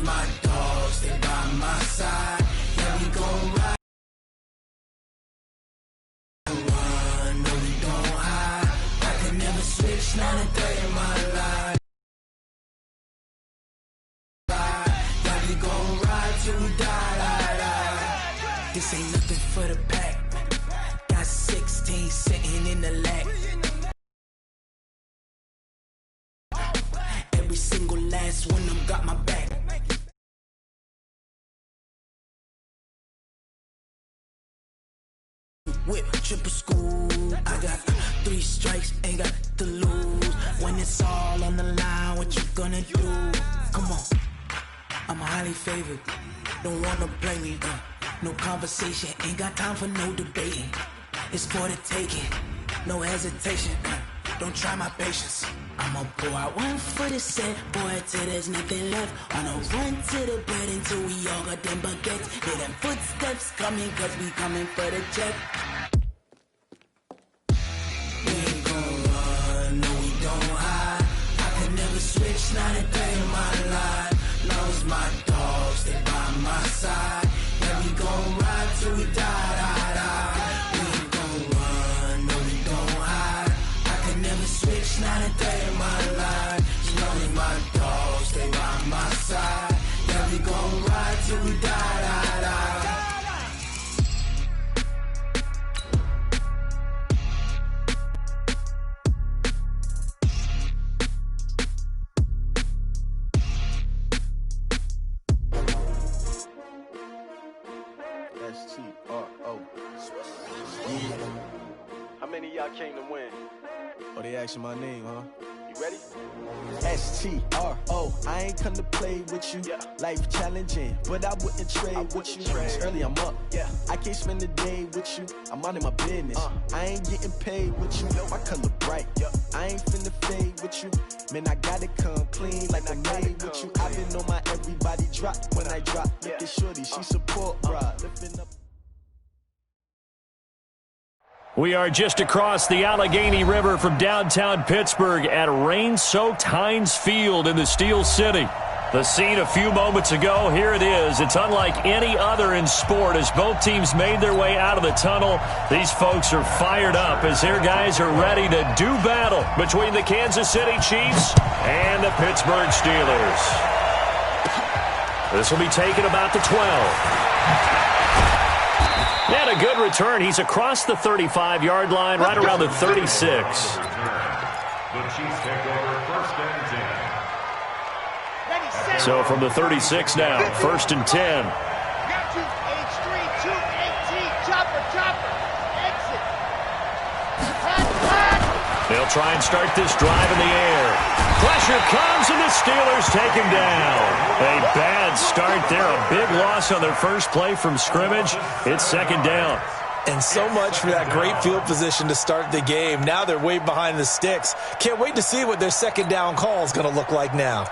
my dogs, they by my side. Yeah, we gon' ride. Run, no, we don't hide. I can never switch, not a day in my life. Yeah, we gon' ride till we die. This ain't nothing for the pack. Got 16 sitting in the lap. Every single last one of them got my back. Whip, triple school. I got 3 strikes, ain't got to lose. When it's all on the line, what you gonna do? Come on, I'm highly favored. Don't wanna play me, no conversation, ain't got time for no debating. It's for the taking, no hesitation. Don't try my patience. I'ma pour out one for the set, boy, till there's nothing left. I'ma run to the bed until we all got them baguettes. Hear them footsteps coming, cause we coming for the check. We ain't gon' run, no, we don't hide. I can never switch, not a day in my life. Long as my dogs, they by my side. Yeah, we gon' ride till we die. We ain't gon' run, no, we don't hide. I can never switch, not a day in my life. As long as my dogs, they by my side. Yeah, we gon' ride till we die. S-T-R-O. Yeah. How many of y'all came to win? Oh, they asking my name, huh? You ready? S-T-R-O. I ain't come to play with you. Yeah. Life challenging, but I wouldn't trade with you. Early I'm up. Yeah. I can't spend the day with you. I'm out in my business. I ain't getting paid with you. My color bright. Yeah. I ain't finna fade with you. Man, I gotta come clean like I made with you. I've been on my everybody drop when I drop. Look at shorty, she support, bruh. Lifting up. We are just across the Allegheny River from downtown Pittsburgh at rain-soaked Heinz Field in the Steel City. The scene a few moments ago, here it is. It's unlike any other in sport as both teams made their way out of the tunnel. These folks are fired up as their guys are ready to do battle between the Kansas City Chiefs and the Pittsburgh Steelers. This will be taken about the 12. And a good return. He's across the 35-yard line, right around the 36. The Chiefs take over first and 10. So from the 36 now, first and 10. Got you, H3, 218, chopper, exit. They'll try and start this drive in the air. Pressure comes, and the Steelers take him down. A bad start there, a big loss on their first play from scrimmage. It's second down. And so much for that great field position to start the game. Now they're way behind the sticks. Can't wait to see what their second down call is going to look like now.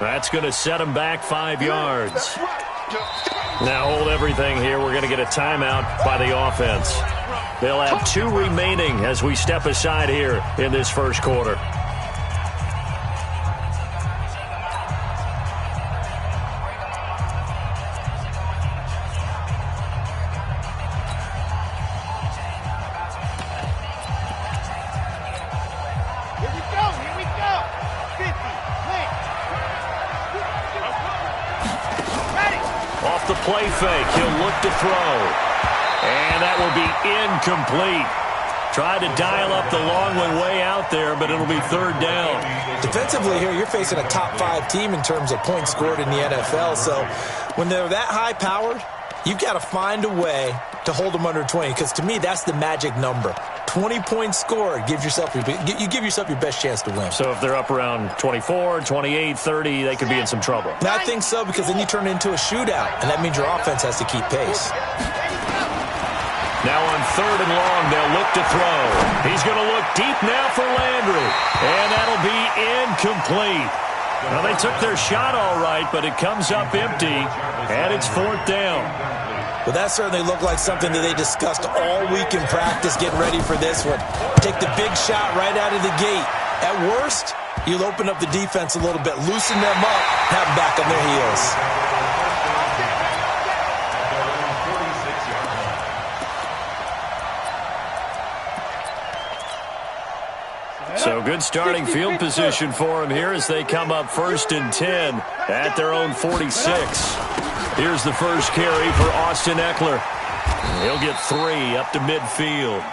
That's going to set him back 5 yards. Now hold everything here. We're going to get a timeout by the offense. They'll have 2 remaining as we step aside here in this first quarter. Play fake. He'll look to throw. And that will be incomplete. Tried to dial up the long way out there, but it'll be third down. Defensively here, you're facing a top 5 team in terms of points scored in the NFL. So when they're that high-powered, you've got to find a way to hold them under 20, because to me, that's the magic number. 20-point score, you give yourself your best chance to win. So if they're up around 24, 28, 30, they could be in some trouble. Now, I think so, because then you turn it into a shootout, and that means your offense has to keep pace. Now on 3rd and long, they'll look to throw. He's going to look deep now for Landry, and that'll be incomplete. Well, they took their shot all right, but it comes up empty, and it's 4th down. Well, that certainly looked like something that they discussed all week in practice, getting ready for this one. Take the big shot right out of the gate. At worst, you'll open up the defense a little bit, loosen them up, have them back on their heels. So good starting field position for them here as they come up 1st and 10 at their own 46. Here's the first carry for Austin Eckler. He'll get 3 up to midfield.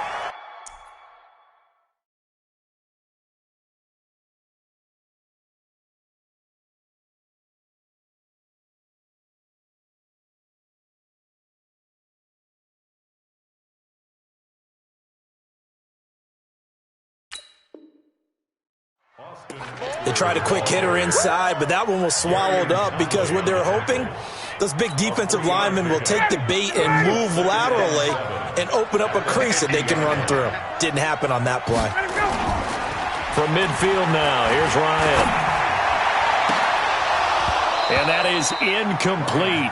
They tried a quick hitter inside, but that one was swallowed up because what they're hoping, those big defensive linemen will take the bait and move laterally and open up a crease that they can run through. Didn't happen on that play. From midfield now, here's Ryan. And that is incomplete.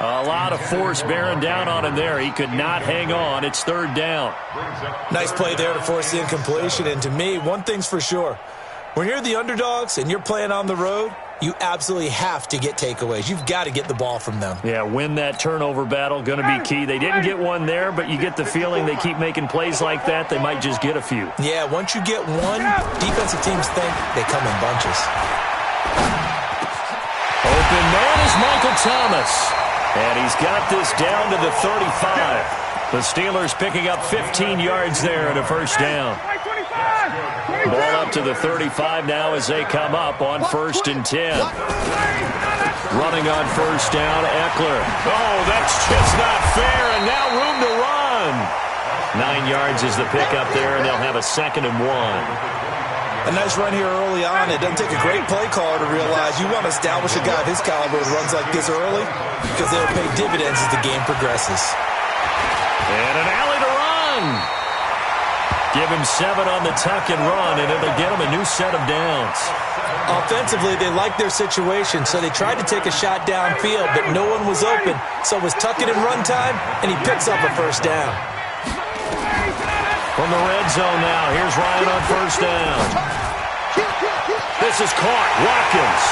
A lot of force bearing down on him there. He could not hang on. It's 3rd down. Nice play there to force the incompletion. And to me, one thing's for sure. When you're the underdogs and you're playing on the road, you absolutely have to get takeaways. You've got to get the ball from them. Yeah, win that turnover battle, going to be key. They didn't get one there, but you get the feeling they keep making plays like that, they might just get a few. Yeah, once you get one, defensive teams think they come in bunches. Open man is Michael Thomas, and he's got this down to the 35. The Steelers picking up 15 yards there and a 1st down. Ball up to the 35 now as they come up on 1st and 10. Running on 1st down, Eckler. Oh, that's just not fair, and now room to run. 9 yards is the pickup there, and they'll have a 2nd and 1. A nice run here early on. It doesn't take a great play caller to realize you want to establish a guy of his caliber who runs like this early because they'll pay dividends as the game progresses. And an alley to run. Give him 7 on the tuck and run, and it'll get him a new set of downs. Offensively, they liked their situation, so they tried to take a shot downfield, but no one was open. So it was tuck it and run time, and he picks up a 1st down. From the red zone now, here's Ryan on 1st down. This is caught, Watkins.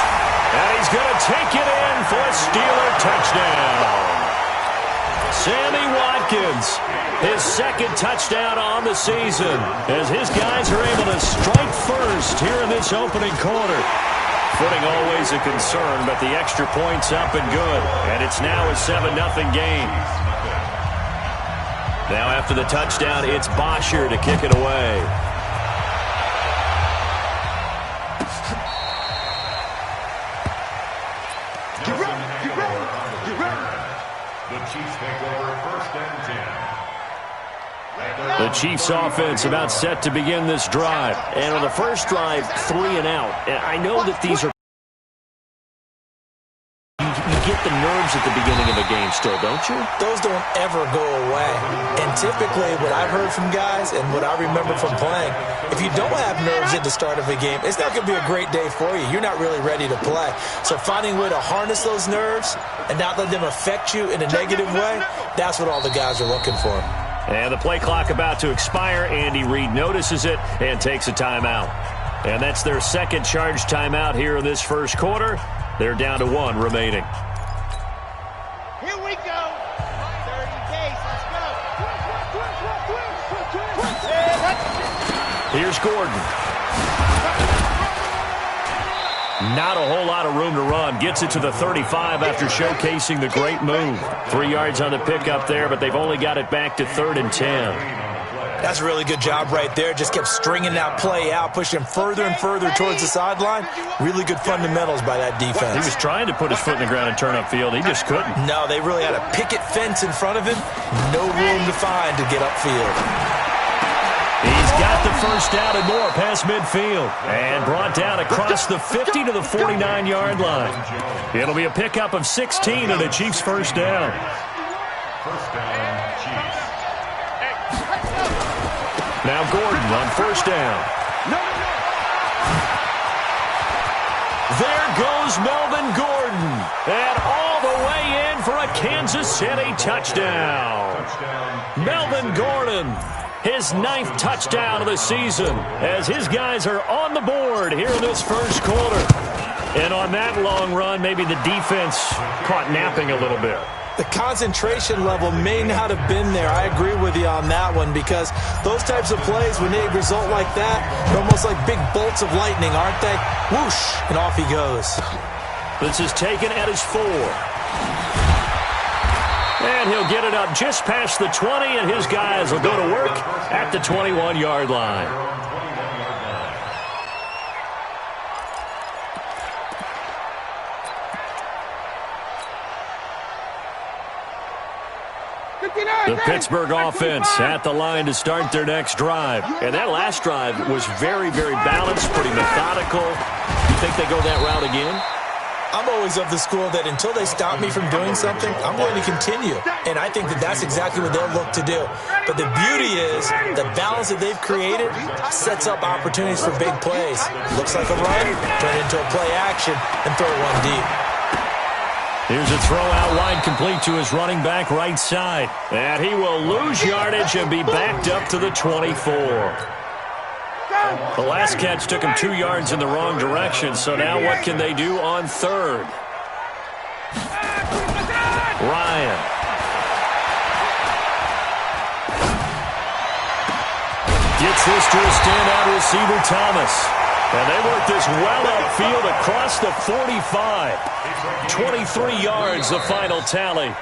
And he's going to take it in for a Steeler touchdown. Sammy Watkins, his 2nd touchdown on the season, as his guys are able to strike first here in this opening quarter. Footing always a concern, but the extra point's up and good, and it's now a 7-0 game. Now after the touchdown, it's Bosher to kick it away. The Chiefs offense about set to begin this drive. And on the first drive, 3 and out. I know that these are... You get the nerves at the beginning of a game still, don't you? Those don't ever go away. And typically what I've heard from guys and what I remember from playing, if you don't have nerves at the start of a game, it's not going to be a great day for you. You're not really ready to play. So finding a way to harness those nerves and not let them affect you in a negative way, that's what all the guys are looking for. And the play clock about to expire. Andy Reid notices it and takes a timeout. And that's their 2nd charge timeout here in this first quarter. They're down to 1 remaining. Here we go. 30 days. Let's go. Here's Gordon. Not a whole lot of room to run. Gets it to the 35 after showcasing the great move. 3 yards on the pickup there, but they've only got it back to 3rd and 10. That's a really good job right there. Just kept stringing that play out, pushing him further and further towards the sideline. Really good fundamentals by that defense. He was trying to put his foot in the ground and turn upfield. He just couldn't. No, they really had a picket fence in front of him. No room to find to get upfield. got the first down and more past midfield. And brought down across the 50 to the 49-yard line. It'll be a pickup of 16 and a Chiefs first down. First down, Chiefs. Now Gordon on first down. There goes Melvin Gordon. And all the way in for a Kansas City touchdown. Melvin Gordon, his 9th touchdown of the season, as his guys are on the board here in this first quarter. And on that long run, maybe the defense caught napping a little bit. The concentration level may not have been there. I agree with you on that one, because those types of plays, when they result like that, they're almost like big bolts of lightning, aren't they? Whoosh, and off he goes. This is taken at his 4. And he'll get it up just past the 20, and his guys will go to work at the 21-yard line. The Pittsburgh offense at the line to start their next drive. And that last drive was very, very balanced, pretty methodical. You think they go that route again? I'm always of the school that until they stop me from doing something, I'm going to continue. And I think that that's exactly what they'll look to do. But the beauty is the balance that they've created sets up opportunities for big plays. Looks like a run, turn it into a play action, and throw one deep. Here's a throw out wide, complete to his running back right side. And he will lose yardage and be backed up to the 24. The last catch took him 2 yards in the wrong direction, so now what can they do on third? Ryan. Gets this to a standout receiver, Thomas. And they work this well upfield across the 45. 23 yards, the final tally.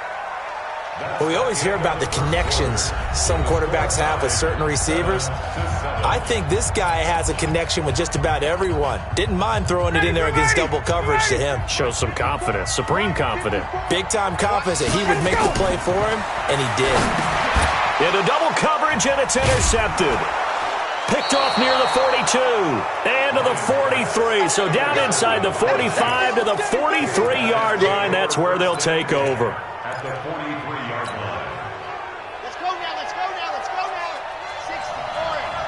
Well, we always hear about the connections some quarterbacks have with certain receivers. I think this guy has a connection with just about everyone. Didn't mind throwing it in there against double coverage to him. Shows some confidence, supreme confidence. Big-time confidence that he would make the play for him, and he did. Into double coverage, and it's intercepted. Picked off near the 42 and to the 43. So down inside the 45 to the 43-yard line. That's where they'll take over. At the 43-yard line. Let's go now, let's go now, let's go now. 60, orange.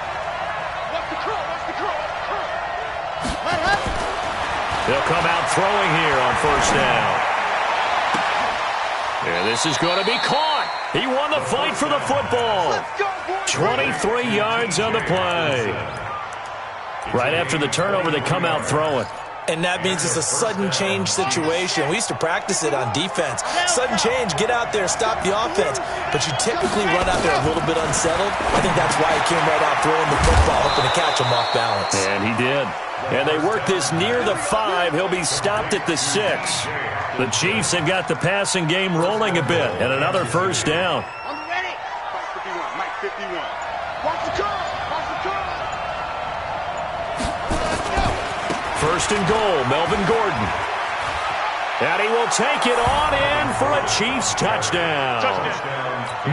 What's the curl, what's the curl, what's the curl? What happened? They'll come out throwing here on first down. And this is going to be caught. He won the fight for the football. 23 yards on the play. Right after the turnover, they come out throwing. And that means it's a sudden change situation. We used to practice it on defense. Sudden change, get out there, stop the offense. But you typically run out there a little bit unsettled. I think that's why he came right out throwing the football, hoping to catch him off balance. And he did. And they work this near the 5. He'll be stopped at the 6. The Chiefs have got the passing game rolling a bit. And another first down. I'm ready. Mike 51, Mike 51. Watch the curl, watch the curl. Let's go. First and goal, Melvin Gordon. And he will take it on in for a Chiefs touchdown.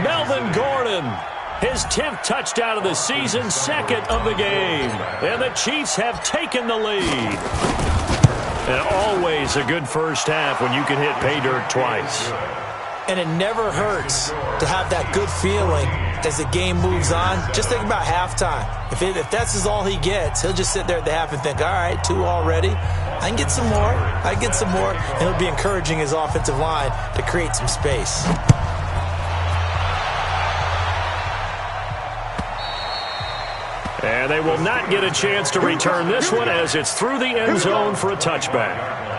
Melvin Gordon, his 10th touchdown of the season, 2nd of the game. And the Chiefs have taken the lead. And always a good first half when you can hit pay dirt twice. And it never hurts to have that good feeling as the game moves on. Just think about halftime. If that's all he gets, he'll just sit there at the half and think, all right, 2 already. I can get some more. I can get some more. And he'll be encouraging his offensive line to create some space. And they will not get a chance to return this one as it's through the end zone for a touchback.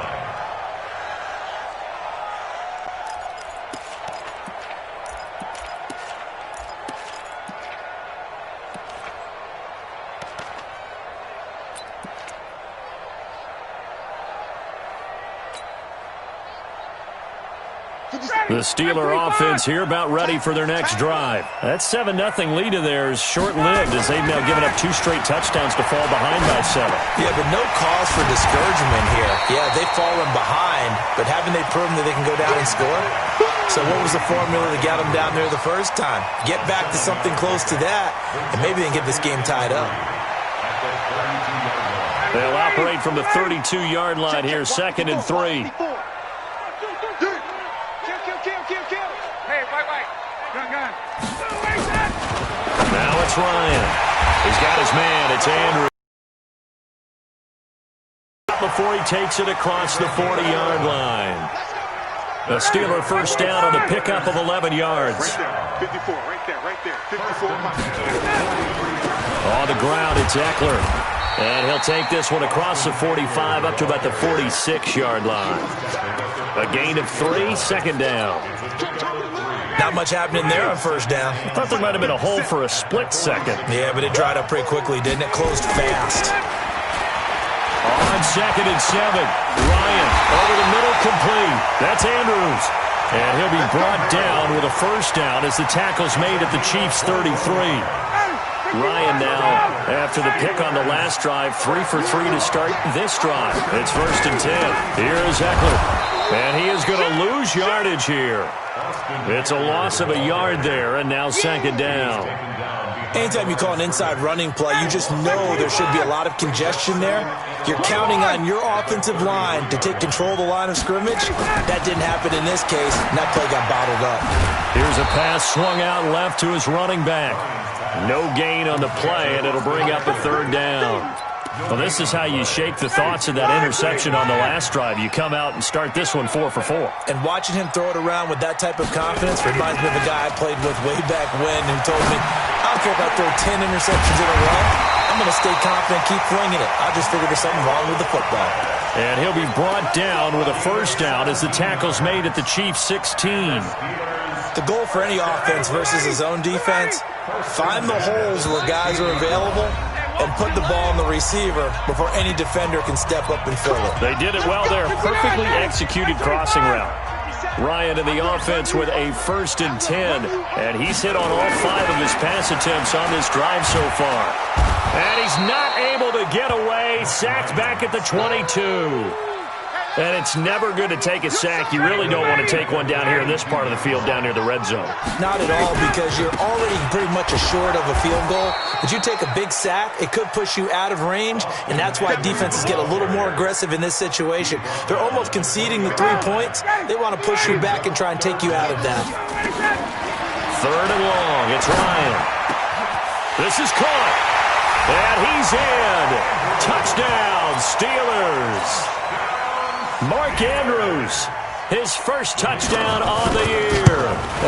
To the The Steeler offense here about ready for their next drive. That 7-0 lead of theirs short-lived as they've now given up 2 straight touchdowns to fall behind by 7. Yeah, but no cause for discouragement here. Yeah, they've fallen behind, but haven't they proven that they can go down and score? So what was the formula that got them down there the first time? Get back to something close to that, and maybe they can get this game tied up. They'll operate from the 32-yard line here, 2nd and 3. Now it's Ryan. He's got his man. It's Andrews. Before he takes it across the 40-yard line. A Steeler first down on the pickup of 11 yards. Right there. 54, right there. 54. On the ground, it's Eckler. And he'll take this one across the 45 up to about the 46-yard line. A gain of 3, 2nd down. Not much happening there on first down. I thought there might have been a hole for a split second. Yeah, but it dried up pretty quickly, didn't it? Closed fast. On 2nd and 7, Ryan over the middle, complete. That's Andrews. And he'll be brought down with a first down as the tackle's made at the Chiefs' 33. Ryan now, after the pick on the last drive, 3 for 3 to start this drive. It's 1st and 10. Here's Eckler. And he is going to lose yardage here. It's a loss of a yard there, and now 2nd down. Anytime you call an inside running play, you just know there should be a lot of congestion there. You're counting on your offensive line to take control of the line of scrimmage. That didn't happen in this case, and that play got bottled up. Here's a pass swung out left to his running back. No gain on the play, and it'll bring up a 3rd down. Well, this is how you shake the thoughts of that interception on the last drive. You come out and start this one 4 for 4. And watching him throw it around with that type of confidence reminds me of a guy I played with way back when who told me, I don't care if I throw 10 interceptions in a row. I'm going to stay confident, keep flinging it. I just figured there's something wrong with the football. And he'll be brought down with a first down as the tackle's made at the Chiefs' 16. The goal for any offense versus his own defense, find the holes where guys are available and put the ball on the receiver before any defender can step up and fill it. They did it well there. Perfectly executed crossing route. Ryan in the offense with a 1st and 10. And he's hit on all 5 of his pass attempts on this drive so far. And he's not able to get away. Sacked back at the 22. And it's never good to take a sack. You really don't want to take one down here in this part of the field, down near the red zone. Not at all, because you're already pretty much assured of a field goal. But you take a big sack, it could push you out of range, and that's why defenses get a little more aggressive in this situation. They're almost conceding the 3 points. They want to push you back and try and take you out of that. 3rd and long. It's Ryan. This is caught. And he's in. Touchdown, Steelers. Mark Andrews, his first touchdown on the year,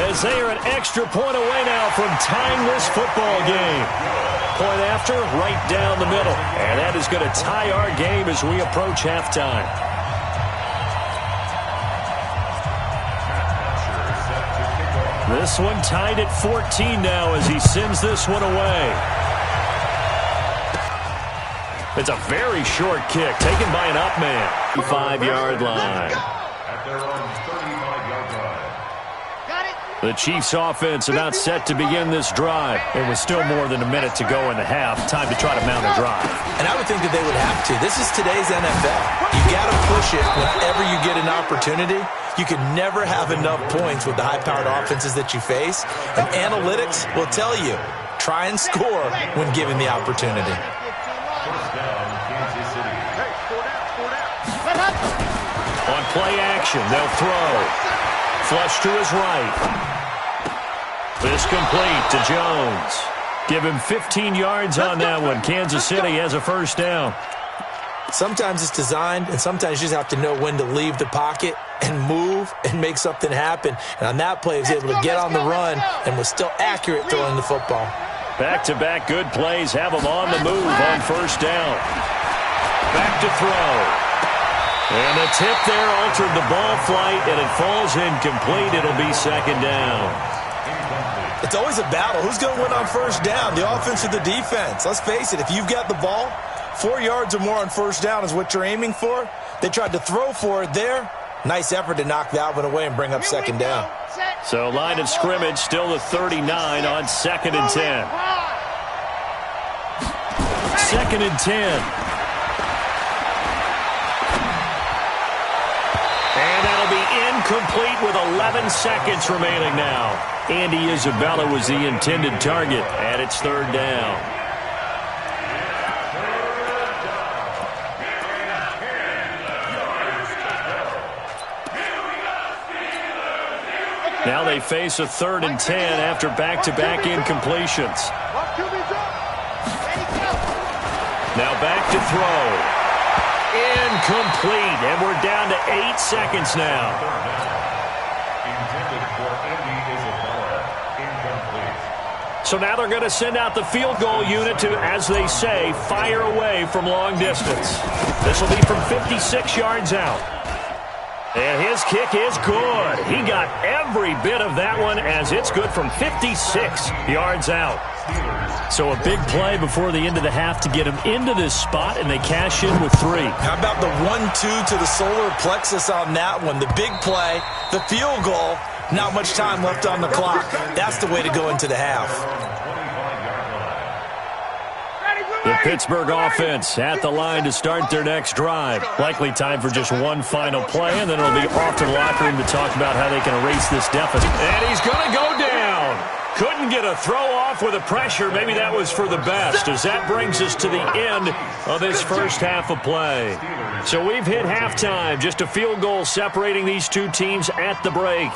as they are an extra point away now from tying this football game. Point after, right down the middle. And that is going to tie our game as we approach halftime. This one tied at 14 now as he sends this one away. It's a very short kick taken by an up man. 5-yard line. The Chiefs offense about set to begin this drive. It was still more than a minute to go in the half. Time to try to mount a drive. And I would think that they would have to. This is today's NFL. You got to push it whenever you get an opportunity. You can never have enough points with the high-powered offenses that you face. And analytics will tell you, try and score when given the opportunity. On play action, they'll throw. Flush to his right. This complete to Jones. Give him 15 yards on that one. Kansas City has a first down. Sometimes it's designed, and sometimes you just have to know when to leave the pocket and move and make something happen. And on that play, he was able to get on the run and was still accurate throwing the football. Back-to-back good plays have him on the move on first down. Back to throw. And the tip there altered the ball flight, and it falls incomplete. It'll be second down. It's always a battle. Who's going to win on first down, the offense or the defense? Let's face it, if you've got the ball, 4 yards or more on first down is what you're aiming for. They tried to throw for it there. Nice effort to knock that one away and bring up second down. So line of scrimmage still the 39 on 2nd and 10. 2nd and 10. And that'll be incomplete with 11 seconds remaining now. Andy Isabella was the intended target, and it's 3rd down. Now they face a 3rd and 10 after back-to-back incompletions. Now back to throw. Incomplete, and we're down to 8 seconds now. So now they're going to send out the field goal unit to, as they say, fire away from long distance. This will be from 56 yards out. And his kick is good. He got every bit of that one as it's good from 56 yards out. So a big play before the end of the half to get him into this spot, and they cash in with 3. How about the 1-2 to the solar plexus on that one? The big play, the field goal, not much time left on the clock. That's the way to go into the half. The Pittsburgh offense at the line to start their next drive. Likely time for just one final play, and then it'll be off to the locker room to talk about how they can erase this deficit. And he's going to go down. Couldn't get a throw off with the pressure. Maybe that was for the best, as that brings us to the end of this first half of play. So we've hit halftime. Just a field goal separating these two teams at the break.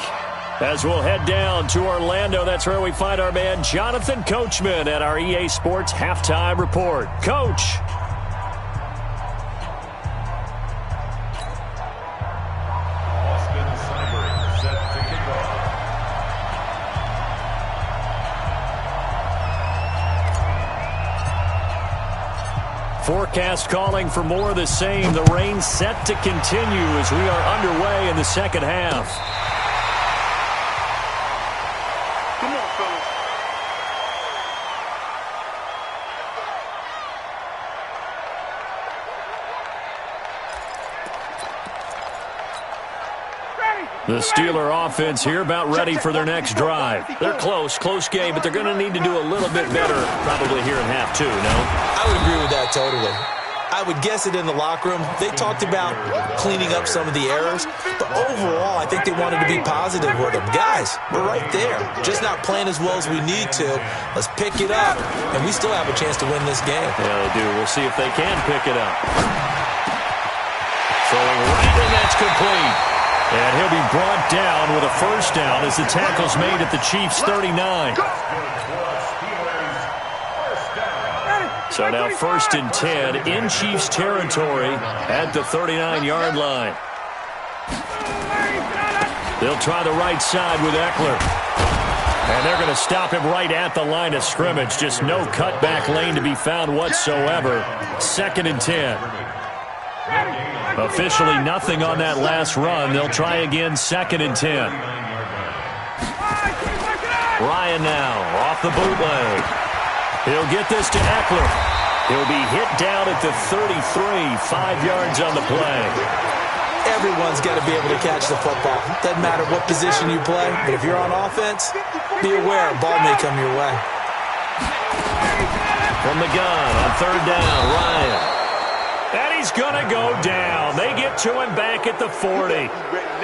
As we'll head down to Orlando, that's where we find our man Jonathan Coachman at our EA Sports Halftime Report. Coach. Forecast calling for more of the same. The rain set to continue as we are underway in the second half. Come on, fellas. The Steeler offense here about ready for their next drive. They're close game, but they're going to need to do a little bit better probably here in half 2, no? I would agree with that totally. I would guess it in the locker room. They talked about cleaning up some of the errors, but overall, I think they wanted to be positive with them. Guys, we're right there. Just not playing as well as we need to. Let's pick it up, and we still have a chance to win this game. Yeah, they do. We'll see if they can pick it up. Throwing right, and that's complete. And he'll be brought down with a first down as the tackle's made at the Chiefs' 39. So now 1st and 10 in Chiefs territory at the 39-yard line. They'll try the right side with Eckler. And they're going to stop him right at the line of scrimmage. Just no cutback lane to be found whatsoever. 2nd and 10. Officially nothing on that last run. They'll try again 2nd and 10. Ryan now off the bootleg. He'll get this to Eckler. He'll be hit down at the 33, 5 yards on the play. Everyone's got to be able to catch the football. Doesn't matter what position you play, but if you're on offense, be aware a ball may come your way. From the gun on 3rd down, Ryan. And he's going to go down. They get to him back at the 40.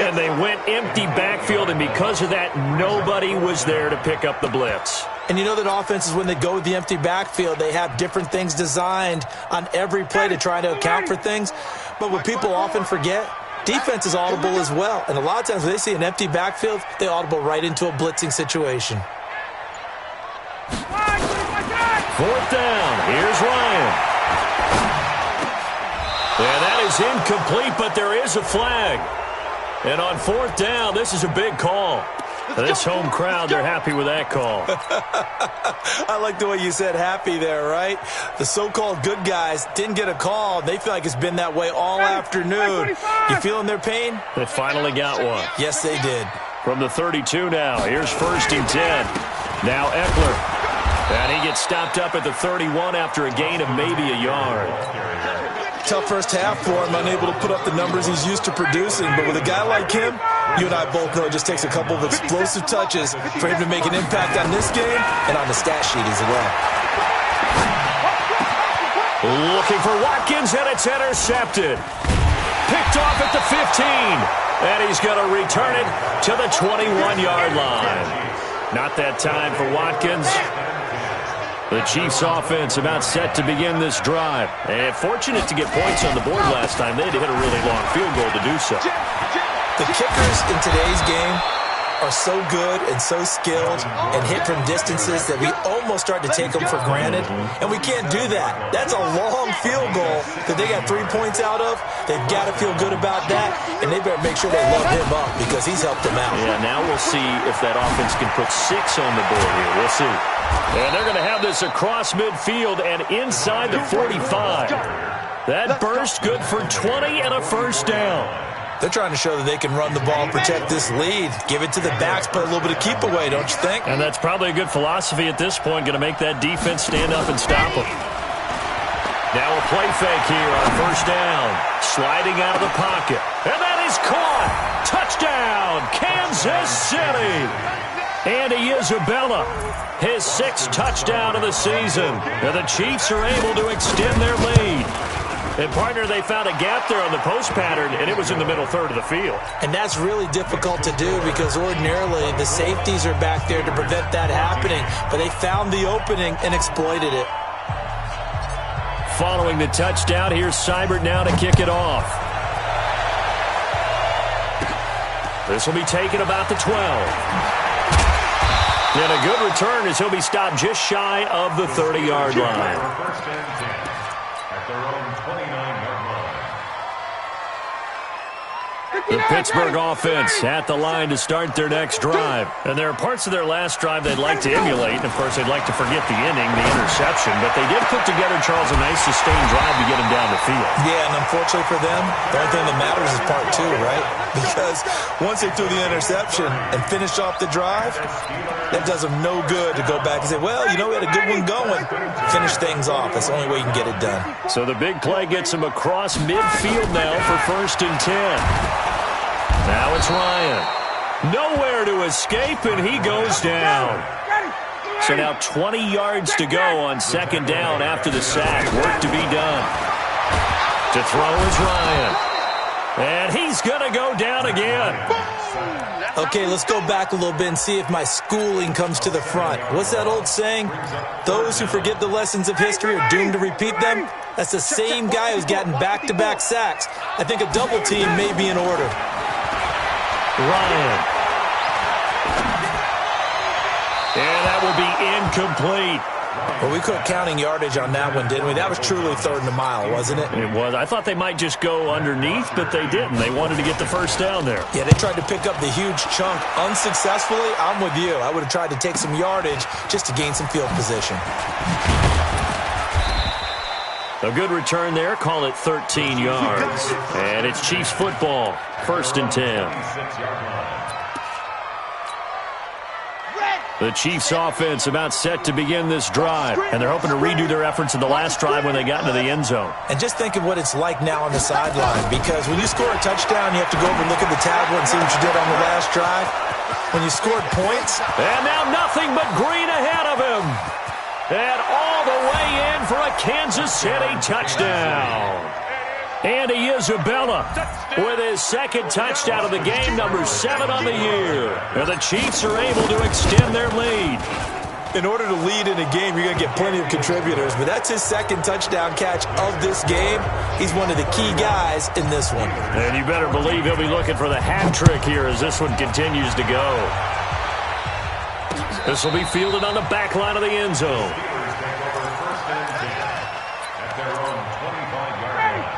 And they went empty backfield, and because of that, nobody was there to pick up the blitz. And you know that offenses, when they go with the empty backfield, they have different things designed on every play to try to account for things. But what people often forget, defense is audible as well. And a lot of times when they see an empty backfield, they audible right into a blitzing situation. 4th down. Here's Ryan. And that is incomplete, but there is a flag. And on 4th down, this is a big call. This home crowd, they're happy with that call. I like the way you said happy there, right? The so-called good guys didn't get a call. They feel like it's been that way all afternoon. You feeling their pain? They finally got one. Yes, they did. From the 32 now, here's 1st and 10. Now Eckler. And he gets stopped up at the 31 after a gain of maybe a yard. tough first half for him, unable to put up the numbers he's used to producing. But with a guy like him, you and I both know it just takes a couple of explosive touches for him to make an impact on this game and on the stat sheet as well. Looking for Watkins, and it's intercepted. Picked off at the 15, and he's going to return it to the 21-yard line. Not that time for Watkins. The Chiefs' offense about set to begin this drive. And fortunate to get points on the board last time. They had to hit a really long field goal to do so. The kickers in today's game are so good and so skilled and hit from distances that we almost start to take them for granted. And we can't do that. That's a long field goal that they got 3 points out of. They've got to feel good about that, and they better make sure they love him up because he's helped them out. Yeah, now we'll see if that offense can put 6 on the board here. We'll see. And they're going to have this across midfield and inside the 45. That burst good for 20 and a first down. They're trying to show that they can run the ball, protect this lead, give it to the backs, play a little bit of keep away, don't you think? And that's probably a good philosophy at this point, going to make that defense stand up and stop them. Now a play fake here on first down. Sliding out of the pocket. And that is caught. Touchdown, Kansas City. Andy Isabella, his 6th touchdown of the season. And the Chiefs are able to extend their lead. And, partner, they found a gap there on the post pattern, and it was in the middle third of the field. And that's really difficult to do because ordinarily the safeties are back there to prevent that happening. But they found the opening and exploited it. Following the touchdown, here's Seibert now to kick it off. This will be taken about the 12. And a good return as he'll be stopped just shy of the 30-yard line. The Pittsburgh offense at the line to start their next drive. And there are parts of their last drive they'd like to emulate. And, of course, they'd like to forget the inning, the interception. But they did put together, Charles, a nice sustained drive to get him down the field. Yeah, and unfortunately for them, the only thing that matters is part 2, right? Because once they threw the interception and finished off the drive, that does them no good to go back and say, well, you know, we had a good one going. Finish things off. That's the only way you can get it done. So the big play gets him across midfield now for 1st and 10. Now it's Ryan. Nowhere to escape, and he goes down. So now 20 yards to go on 2nd down after the sack. Work to be done. To throw is Ryan. And he's going to go down again. Okay, let's go back a little bit and see if my schooling comes to the front. What's that old saying? Those who forget the lessons of history are doomed to repeat them. That's the same guy who's gotten back-to-back sacks. I think a double team may be in order. Ryan. And that will be incomplete. Well, we quit counting yardage on that one, didn't we? That was truly 3rd and a mile, wasn't it? It was. I thought they might just go underneath, but they didn't. They wanted to get the first down there. Yeah, they tried to pick up the huge chunk unsuccessfully. I'm with you. I would have tried to take some yardage just to gain some field position. A good return there. Call it 13 yards. And it's Chiefs football. 1st and 10. The Chiefs offense about set to begin this drive. And they're hoping to redo their efforts in the last drive when they got into the end zone. And just think of what it's like now on the sideline. Because when you score a touchdown, you have to go over and look at the tablet and see what you did on the last drive. When you scored points. And now nothing but green ahead of him. And all the way in for a Kansas City touchdown. Andy Isabella with his 2nd touchdown of the game, number 7 on the year. And the Chiefs are able to extend their lead. In order to lead in a game, you're going to get plenty of contributors, but that's his 2nd touchdown catch of this game. He's one of the key guys in this one. And you better believe he'll be looking for the hat trick here as this one continues to go. This will be fielded on the back line of the end zone.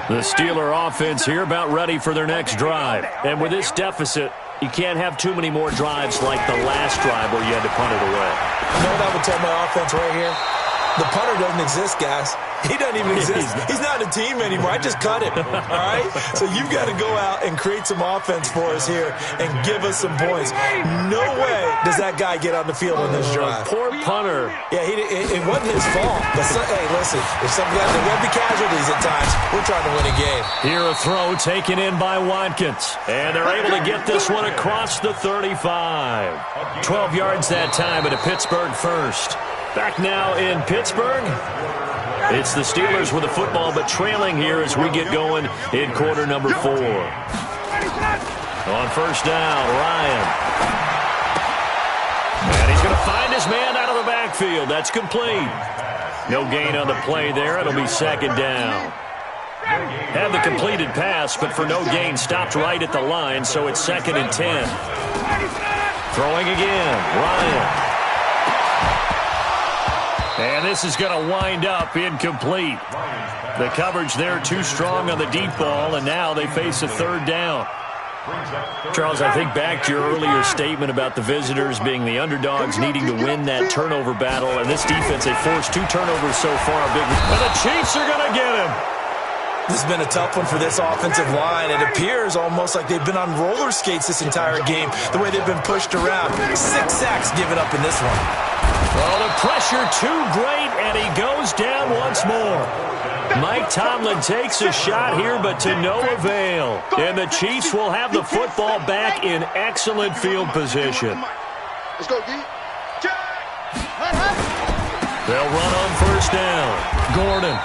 The Steeler offense here about ready for their next drive. And with this deficit, you can't have too many more drives like the last drive where you had to punt it away. You know what I would tell my offense right here? The punter doesn't exist, guys. He doesn't even exist. He's not a team anymore. I just cut him, all right? So you've got to go out and create some offense for us here and give us some points. No way does that guy get on the field on this drive. Poor punter. Yeah, it wasn't his fault. But, hey, listen, if some guys, there will be casualties at times. We're trying to win a game. Here a throw taken in by Watkins. And they're able to get this one across the 35. 12 yards that time at a Pittsburgh first. Back now in Pittsburgh. It's the Steelers with the football, but trailing here as we get going in quarter number 4. On first down, Ryan. And he's going to find his man out of the backfield. That's complete. No gain on the play there. It'll be second down. Had the completed pass, but for no gain, stopped right at the line, so it's 2nd and 10. Throwing again, Ryan. And this is going to wind up incomplete. The coverage there too strong on the deep ball, and now they face a 3rd down. Charles, I think back to your earlier statement about the visitors being the underdogs, needing to win that turnover battle, and this defense, they forced 2 turnovers so far. And the Chiefs are going to get him. This has been a tough one for this offensive line. It appears almost like they've been on roller skates this entire game, the way they've been pushed around. 6 sacks given up in this one. Well, the pressure too great, and he goes down once more. Mike Tomlin takes a shot here, but to no avail. And the Chiefs will have the football back in excellent field position. Let's go, D. They'll run on first down. Gordon.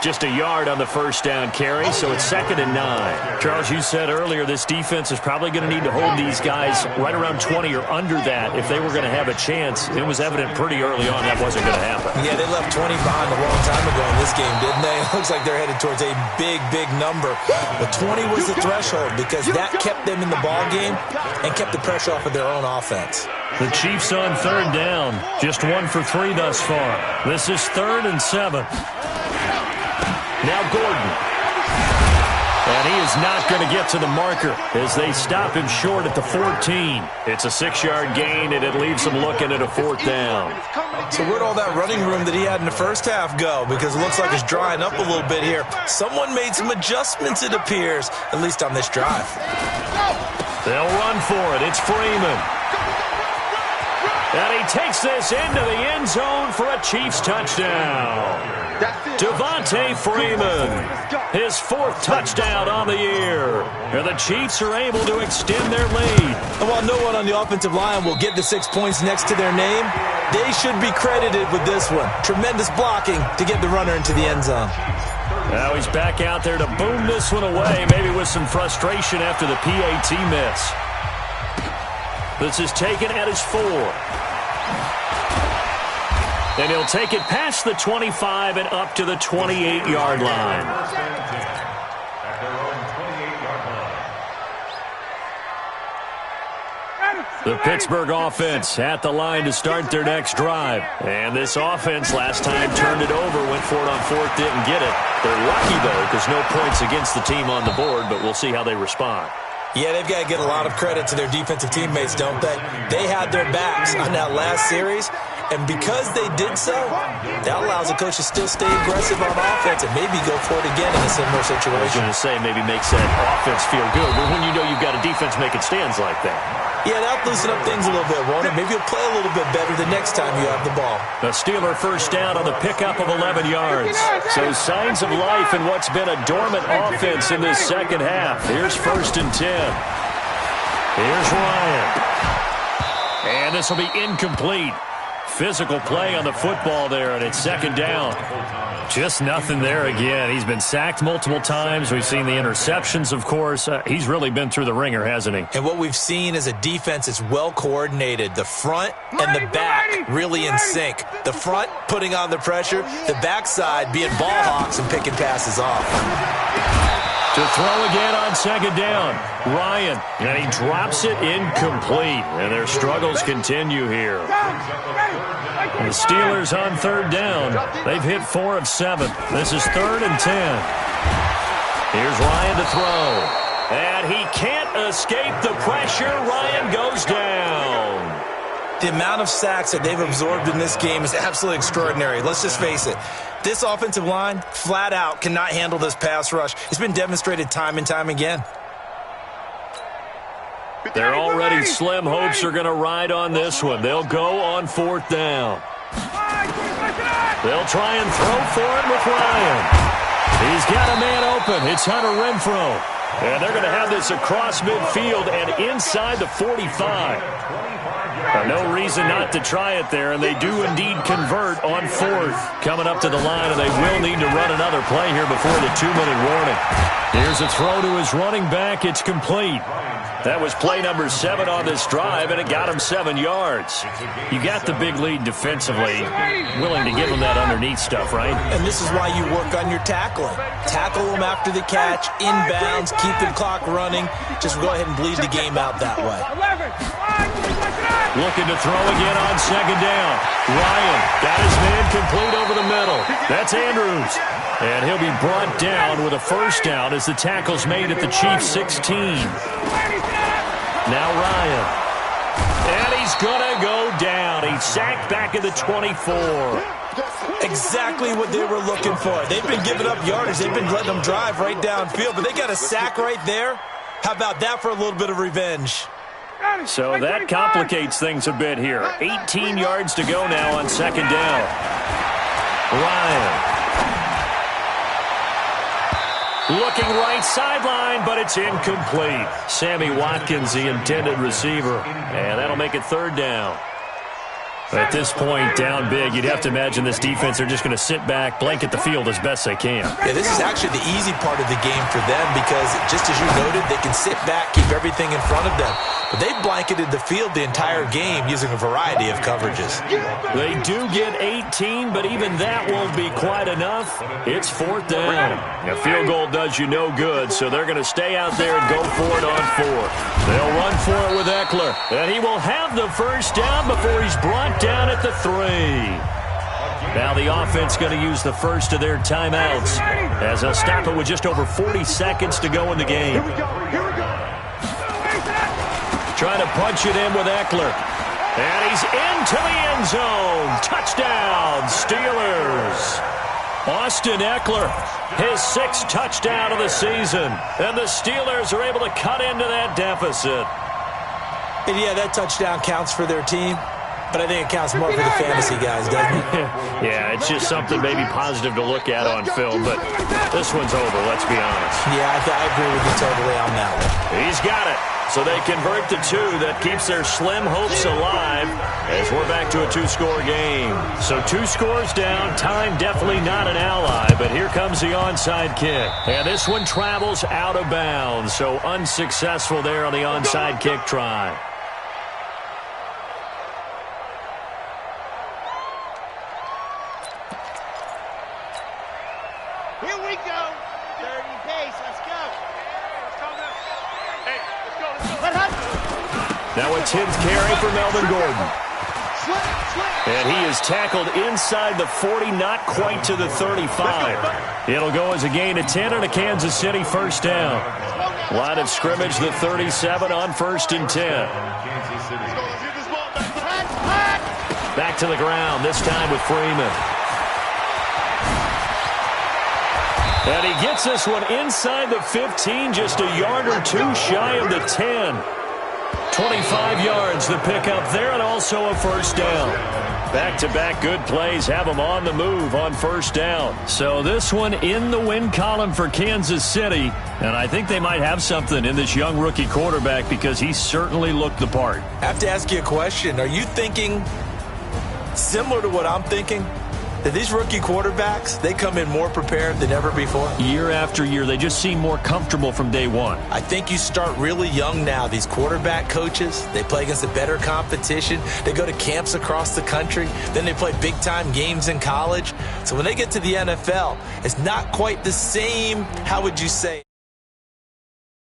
Just a yard on the first down carry, so it's 2nd and 9. Charles, you said earlier this defense is probably going to need to hold these guys right around 20 or under that if they were going to have a chance. It was evident pretty early on that wasn't going to happen. Yeah, they left 20 behind a long time ago in this game, didn't they? It looks like they're headed towards a big, big number. But 20 was the threshold because that kept them in the ball game and kept the pressure off of their own offense. The Chiefs on 3rd down, just 1 for 3 thus far. This is 3rd and 7. Now Gordon. And he is not going to get to the marker as they stop him short at the 14. It's a 6-yard gain, and it leaves him looking at a 4th down. So where'd all that running room that he had in the first half go? Because it looks like it's drying up a little bit here. Someone made some adjustments, it appears, at least on this drive. They'll run for it. It's Freeman. And he takes this into the end zone for a Chiefs touchdown. Devontae Freeman, his 4th touchdown on the year. And the Chiefs are able to extend their lead. And while no one on the offensive line will get the 6 points next to their name, they should be credited with this one. Tremendous blocking to get the runner into the end zone. Now he's back out there to boom this one away, maybe with some frustration after the PAT miss. This is taken at his 4. And he'll take it past the 25 and up to the 28-yard line. The Pittsburgh offense at the line to start their next drive. And this offense last time turned it over, went for it on 4th, didn't get it. They're lucky, though, because no points against the team on the board, but we'll see how they respond. Yeah, they've got to get a lot of credit to their defensive teammates, don't they? They had their backs on that last series, and because they did so, that allows the coach to still stay aggressive on offense and maybe go for it again in a similar situation. I was going to say maybe makes that offense feel good, but when you know you've got a defense making stands like that. Yeah, that'll loosen up things a little bit, won't it? Maybe you'll play a little bit better the next time you have the ball. The Steeler first down on the pickup of 11 yards. So signs of life in what's been a dormant offense in this second half. Here's 1st and 10. Here's Ryan. And this will be incomplete. Physical play on the football there, and it's 2nd down. Just nothing there again. He's been sacked multiple times. We've seen the interceptions, of course. He's really been through the ringer, hasn't he? And what we've seen is a defense that's well coordinated. The front and the back really in sync. The front putting on the pressure, the backside being ball hawks and picking passes off. To throw again on 2nd down, Ryan, and he drops it incomplete, and their struggles continue here. The Steelers on 3rd down. They've hit 4 of 7. This is 3rd and 10. Here's Ryan to throw, and he can't escape the pressure. Ryan goes down. The amount of sacks that they've absorbed in this game is absolutely extraordinary. Let's just face it. This offensive line, flat out, cannot handle this pass rush. It's been demonstrated time and time again. Their already slim hopes are going to ride on this one. They'll go on 4th down. They'll try and throw for it with Ryan. He's got a man open. It's Hunter Renfrow. And they're going to have this across midfield and inside the 45. No reason not to try it there, and they do indeed convert on 4th. Coming up to the line, and they will need to run another play here before the 2-minute warning. Here's a throw to his running back. It's complete. That was play number 7 on this drive, and it got him 7 yards. You got the big lead defensively, willing to give him that underneath stuff, right? And this is why you work on your tackling. Tackle them after the catch, inbounds, keep the clock running. Just go ahead and bleed the game out that way. Looking to throw again on 2nd down. Ryan got his man complete over the middle. That's Andrews. And he'll be brought down with a 1st down as the tackle's made at the Chiefs' 16. Now Ryan. And he's going to go down. He's sacked back at the 24. Exactly what they were looking for. They've been giving up yardage. They've been letting them drive right downfield, but they got a sack right there. How about that for a little bit of revenge? So that complicates things a bit here. 18 yards to go now on 2nd down. Ryan. Looking right sideline, but it's incomplete. Sammy Watkins, the intended receiver. And that'll make it 3rd down. At this point, down big, you'd have to imagine this defense are just going to sit back, blanket the field as best they can. Yeah, this is actually the easy part of the game for them because, just as you noted, they can sit back, keep everything in front of them. But they've blanketed the field the entire game using a variety of coverages. They do get 18, but even that won't be quite enough. It's 4th down. A field goal does you no good, so they're going to stay out there and go for it on 4th. They'll run for it with Eckler, and he will have the 1st down before he's brought down at the 3. Now the offense going to use the first of their timeouts as they'll stop it with just over 40 seconds to go in the game. Trying to punch it in with Eckler. And he's into the end zone. Touchdown, Steelers. Austin Eckler, his 6th touchdown of the season. And the Steelers are able to cut into that deficit. And yeah, that touchdown counts for their team. But I think it counts more for the fantasy guys, doesn't it? Yeah, it's just something maybe positive to look at on film, but this one's over, let's be honest. Yeah, I agree with you totally on that one. He's got it. So they convert the 2. That keeps their slim hopes alive as we're back to a 2-score game. So 2 scores down. Time definitely not an ally, but here comes the onside kick. And this one travels out of bounds, so unsuccessful there on the onside kick try. Here we go. 30 pace. Let's go. Hey, let's go. Now a 10th carry for Melvin Gordon. And he is tackled inside the 40, not quite to the 35. It'll go as a gain of 10 and a Kansas City 1st down. Line of scrimmage, the 37 on 1st and 10. Back to the ground, this time with Freeman. And he gets this one inside the 15, just a yard or 2 shy of the 10. 25 yards the pickup there, and also a 1st down. Back-to-back good plays have them on the move on 1st down. So this one in the win column for Kansas City, and I think they might have something in this young rookie quarterback because he certainly looked the part. I have to ask you a question. Are you thinking similar to what I'm thinking? That these rookie quarterbacks, they come in more prepared than ever before? Year after year, they just seem more comfortable from day one. I think you start really young now. These quarterback coaches, they play against a better competition. They go to camps across the country. Then they play big-time games in college. So when they get to the NFL, it's not quite the same, how would you say,